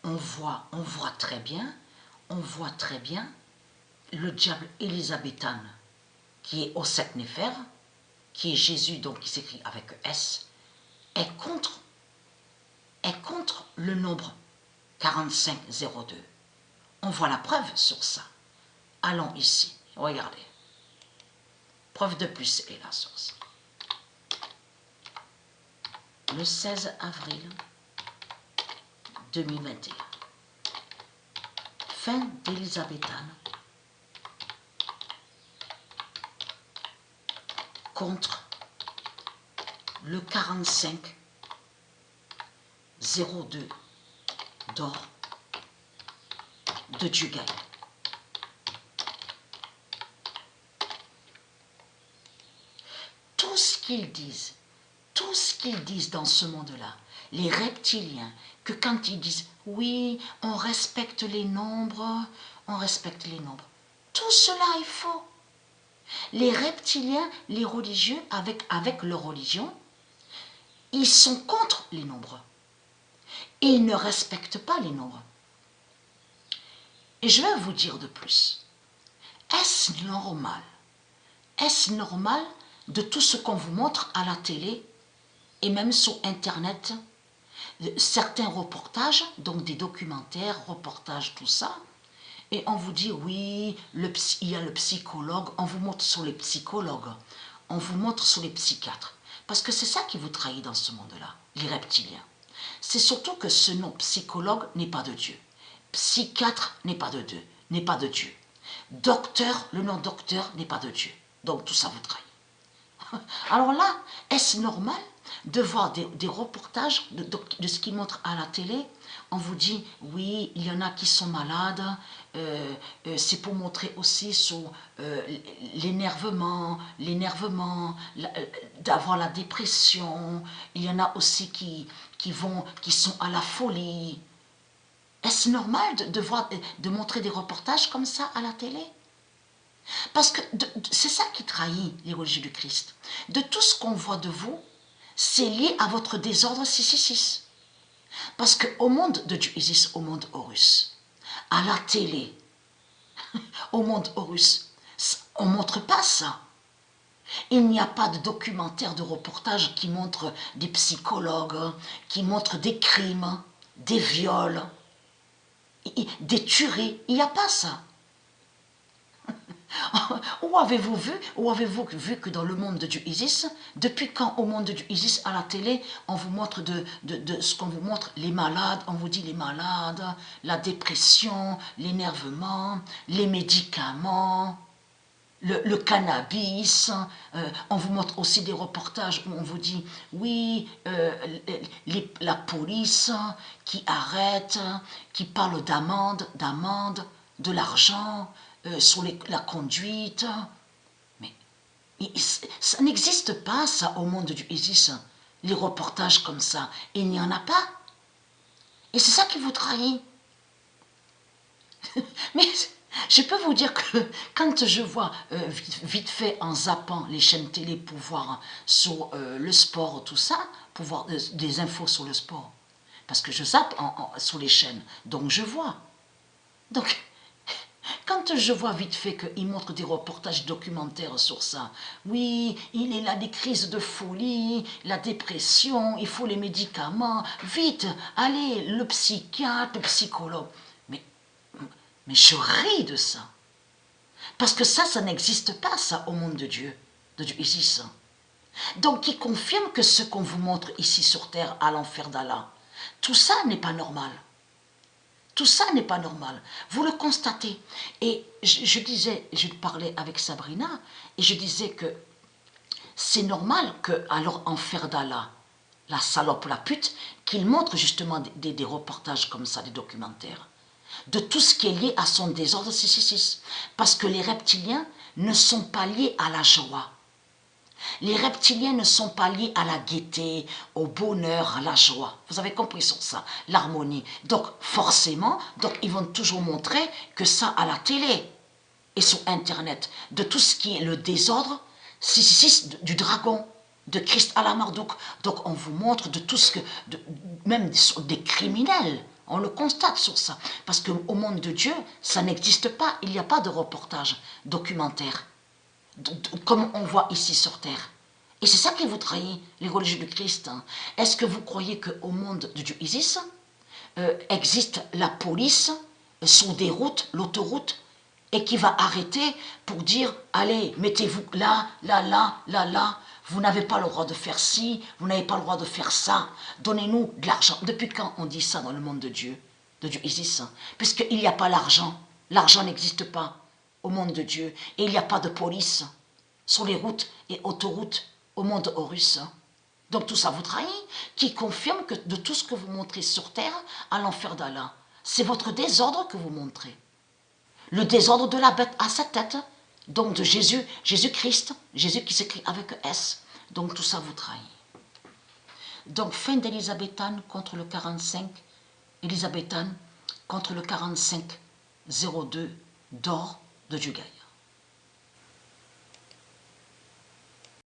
on voit très bien, le diable élisabéthane, qui est au sept Néfer, qui est Jésus, donc qui s'écrit avec S, est contre le nombre 4502. On voit la preuve sur ça. Allons ici, regardez. Preuve de plus est là sur ça. Le 16 avril 2021. Fin d'élisabéthane contre le 4502 d'or de Dieu gagne. Tout ce qu'ils disent dans ce monde-là, les reptiliens, que quand ils disent « oui, on respecte les nombres », tout cela est faux. Les reptiliens, les religieux, avec leur religion, ils sont contre les nombres. Et ils ne respectent pas les nombres. Et je vais vous dire de plus. Est-ce normal de tout ce qu'on vous montre à la télé et même sur Internet, certains reportages, donc des documentaires, reportages, tout ça, et on vous dit, oui, il y a le psychologue, on vous montre sur les psychologues, on vous montre sur les psychiatres. Parce que c'est ça qui vous trahit dans ce monde-là, les reptiliens. C'est surtout que ce nom psychologue n'est pas de Dieu. Psychiatre n'est pas de Dieu. Docteur, le nom docteur n'est pas de Dieu. Donc tout ça vous trahit. Alors là, est-ce normal de voir des reportages de ce qu'ils montrent à la télé? On vous dit, oui, il y en a qui sont malades, c'est pour montrer aussi sur l'énervement, d'avoir la dépression. Il y en a aussi qui sont à la folie. Est-ce normal de montrer des reportages comme ça à la télé? Parce que c'est ça qui trahit les religieux du Christ. De tout ce qu'on voit de vous, c'est lié à votre désordre 666. Parce qu'au monde de Dieu Isis, au monde Horus, à la télé, au monde Horus, on ne montre pas ça. Il n'y a pas de documentaire, de reportage qui montre des psychologues, qui montre des crimes, des viols, des tueries. Il n'y a pas ça. Où avez-vous vu que dans le monde de Dieu Isis, depuis quand au monde de Dieu Isis, à la télé, on vous montre de ce qu'on vous montre, les malades, on vous dit les malades, la dépression, l'énervement, les médicaments, le cannabis, on vous montre aussi des reportages où on vous dit, oui, la police qui arrête, qui parle d'amende, de l'argent, sur la conduite. Mais ça n'existe pas, ça, au monde du Isis, les reportages comme ça. Il n'y en a pas. Et c'est ça qui vous trahit. Mais je peux vous dire que quand je vois vite fait en zappant les chaînes télé pour voir sur le sport, tout ça, pour voir des infos sur le sport, parce que je zappe sur les chaînes, donc je vois. Donc, quand je vois vite fait qu'ils montrent des reportages documentaires sur ça, oui, il est là des crises de folie, la dépression, il faut les médicaments, vite, allez, le psychiatre, le psychologue. Mais je ris de ça. Parce que ça n'existe pas, ça, au monde de Dieu Isis. Donc, qui confirme que ce qu'on vous montre ici sur terre, à l'enfer d'Allah, tout ça n'est pas normal. Tout ça n'est pas normal. Vous le constatez. Et je parlais avec Sabrina, et je disais que c'est normal que, alors, enfer d'Allah, la salope, la pute, qu'il montre justement des reportages comme ça, des documentaires, de tout ce qui est lié à son désordre 666. Parce que les reptiliens ne sont pas liés à la joie. Les reptiliens ne sont pas liés à la gaieté, au bonheur, à la joie. Vous avez compris sur ça, l'harmonie. Donc, forcément, ils vont toujours montrer que ça à la télé et sur Internet, de tout ce qui est le désordre 666 du dragon, de Christ à la Marduk. Donc, on vous montre de tout ce que, même des criminels, On le constate sur ça. Parce qu'au monde de Dieu, ça n'existe pas. Il n'y a pas de reportage documentaire, comme on voit ici sur Terre. Et c'est ça qui vous trahit, les religieux du Christ. Est-ce que vous croyez qu'au monde de Dieu Isis, existe la police sur des routes, l'autoroute, et qui va arrêter pour dire, allez, mettez-vous là, là, là, là, là, vous n'avez pas le droit de faire ci, vous n'avez pas le droit de faire ça, donnez-nous de l'argent. Depuis quand on dit ça dans le monde de Dieu Isis? Puisqu'il n'y a pas l'argent, l'argent n'existe pas au monde de Dieu, et il n'y a pas de police sur les routes et autoroutes au monde Horus. Donc tout ça vous trahit, qui confirme que de tout ce que vous montrez sur terre à l'enfer d'Allah, c'est votre désordre que vous montrez. Le désordre de la bête à sa tête, donc de Jésus, Jésus-Christ, Jésus qui s'écrit avec S. Donc tout ça vous trahit. Donc fin d'Élisabéthane contre le 45, Élisabéthane contre le 45-02 d'or de Dugaï.